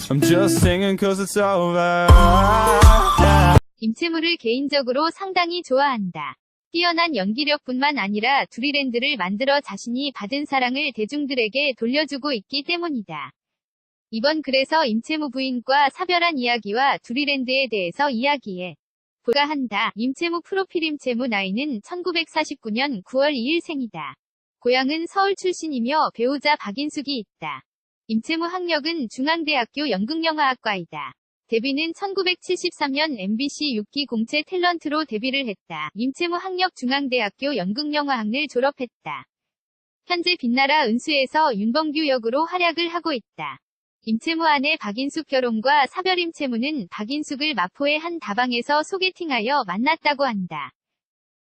I'm just singing cause it's over. 임채무를 개인적으로 상당히 좋아한다. 뛰어난 연기력뿐만 아니라 두리랜드를 만들어 자신이 받은 사랑을 대중들에게 돌려주고 있기 때문이다. 이번 글에서 임채무 부인과 사별한 이야기와 두리랜드에 대해서 이야기해 볼까 한다. 임채무 프로필. 임채무 나이는 1949년 9월 2일 생이다. 고향은 서울 출신이며 배우자 박인숙이 있다. 임채무 학력은 중앙대학교 연극영화학과이다. 데뷔는 1973년 MBC 6기 공채 탤런트로 데뷔를 했다. 임채무 학력 중앙대학교 연극영화학을 졸업했다. 현재 빛나라 은수에서 윤범규 역으로 활약을 하고 있다. 임채무 아내 박인숙. 결혼과 사별. 임채무는 박인숙을 마포의 한 다방에서 소개팅하여 만났다고 한다.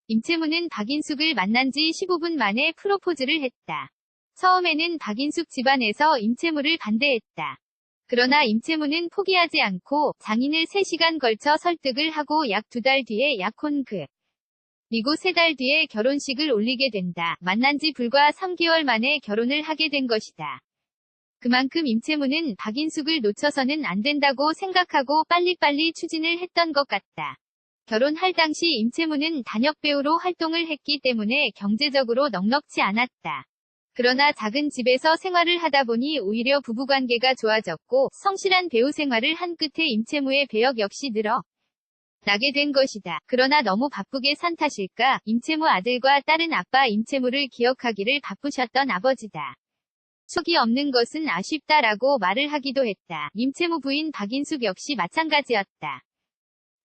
임채무는 박인숙을 만난 지 15분 만에 프로포즈를 했다. 처음에는 박인숙 집안에서 임채무를 반대했다. 그러나 임채무는 포기하지 않고 장인을 3시간 걸쳐 설득을 하고 약 2달 뒤에 약혼 그리고 3달 뒤에 결혼식을 올리게 된다. 만난 지 불과 3개월 만에 결혼을 하게 된 것이다. 그만큼 임채무는 박인숙을 놓쳐서는 안 된다고 생각하고 빨리빨리 추진을 했던 것 같다. 결혼할 당시 임채무는 단역배우로 활동을 했기 때문에 경제적으로 넉넉지 않았다. 그러나 작은 집에서 생활을 하다 보니 오히려 부부관계가 좋아졌고 성실한 배우 생활을 한 끝에 임채무의 배역 역시 늘어나게 된 것이다. 그러나 너무 바쁘게 산 탓일까? 임채무 아들과 딸은 아빠 임채무를 기억하기를 바쁘셨던 아버지다. 촉이 없는 것은 아쉽다라고 말을 하기도 했다. 임채무 부인 박인숙 역시 마찬가지였다.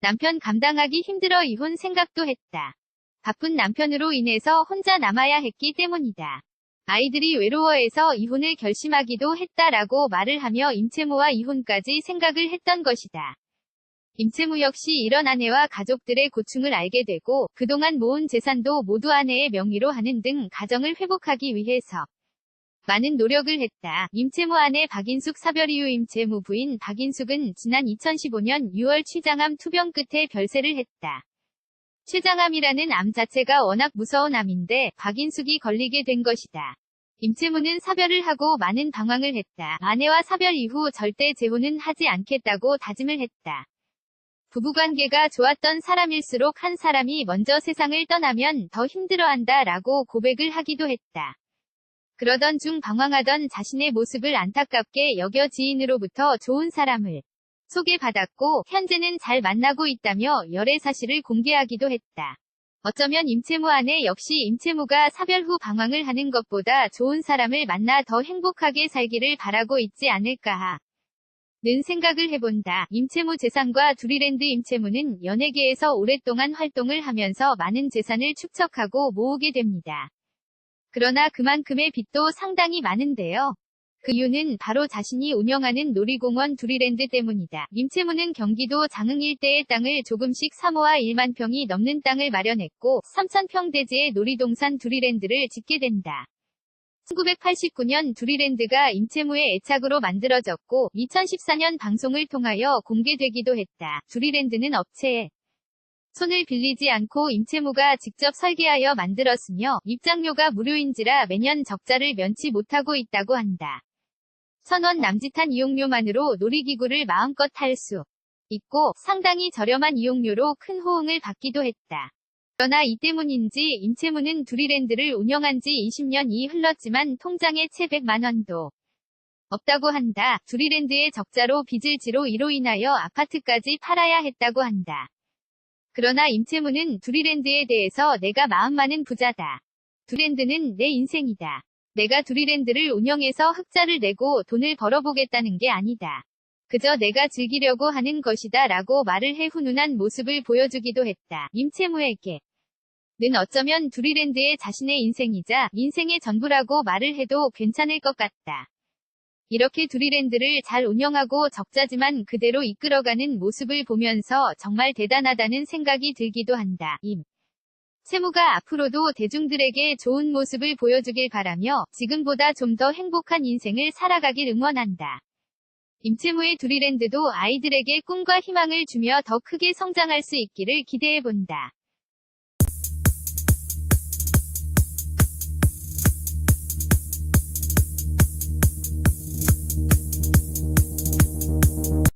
남편 감당하기 힘들어 이혼 생각도 했다. 바쁜 남편으로 인해서 혼자 남아야 했기 때문이다. 아이들이 외로워해서 이혼을 결심하기도 했다라고 말을 하며 임채무와 이혼까지 생각을 했던 것이다. 임채무 역시 이런 아내와 가족들의 고충을 알게 되고 그동안 모은 재산도 모두 아내의 명의로 하는 등 가정을 회복하기 위해서 많은 노력을 했다. 임채무 아내 박인숙. 사별 이후 임채무 부인 박인숙은 지난 2015년 6월 췌장암 투병 끝에 별세를 했다. 췌장암이라는 암 자체가 워낙 무서운 암인데 박인숙이 걸리게 된 것이다. 임채무는 사별을 하고 많은 방황을 했다. 아내와 사별 이후 절대 재혼은 하지 않겠다고 다짐을 했다. 부부관계가 좋았던 사람일수록 한 사람이 먼저 세상을 떠나면 더 힘들어한다 라고 고백을 하기도 했다. 그러던 중 방황하던 자신의 모습을 안타깝게 여겨 지인으로부터 좋은 사람을 소개받았고 현재는 잘 만나고 있다며 열애 사실을 공개하기도 했다. 어쩌면 임채무 아내 역시 임채무가 사별 후 방황을 하는 것보다 좋은 사람을 만나 더 행복하게 살기를 바라고 있지 않을까 하는 생각을 해본다. 임채무 재산과 두리랜드. 임채무는 연예계에서 오랫동안 활동을 하면서 많은 재산을 축적하고 모으게 됩니다. 그러나 그만큼의 빚도 상당히 많은데요. 그 이유는 바로 자신이 운영하는 놀이공원 두리랜드 때문이다. 임채무는 경기도 장흥 일대의 땅을 조금씩 사모아 1만 평이 넘는 땅을 마련했고 3,000평 대지의 놀이동산 두리랜드를 짓게 된다. 1989년 두리랜드가 임채무의 애착으로 만들어졌고 2014년 방송을 통하여 공개되기도 했다. 두리랜드는 업체에 손을 빌리지 않고 임채무가 직접 설계하여 만들었으며 입장료가 무료인지라 매년 적자를 면치 못하고 있다고 한다. 1,000원 남짓한 이용료만으로 놀이기구를 마음껏 탈 수 있고 상당히 저렴한 이용료로 큰 호응을 받기도 했다. 그러나 이 때문인지 임채무는 두리랜드를 운영한 지 20년이 흘렀지만 통장에 채 100만 원도 없다고 한다. 두리랜드의 적자로 빚을 지로 이로 인하여 아파트까지 팔아야 했다고 한다. 그러나 임채무는 두리랜드에 대해서 내가 마음 많은 부자다. 두리랜드는 내 인생이다. 내가 두리랜드를 운영해서 흑자를 내고 돈을 벌어보겠다는 게 아니다. 그저 내가 즐기려고 하는 것이다 라고 말을 해 훈훈한 모습을 보여주기도 했다. 임채무에게는 어쩌면 두리랜드의 자신의 인생이자 인생의 전부라고 말을 해도 괜찮을 것 같다. 이렇게 두리랜드를 잘 운영하고 적자지만 그대로 이끌어가는 모습을 보면서 정말 대단하다는 생각이 들기도 한다. 임채무가 앞으로도 대중들에게 좋은 모습을 보여주길 바라며 지금보다 좀 더 행복한 인생을 살아가길 응원한다. 임채무의 두리랜드도 아이들에게 꿈과 희망을 주며 더 크게 성장할 수 있기를 기대해본다.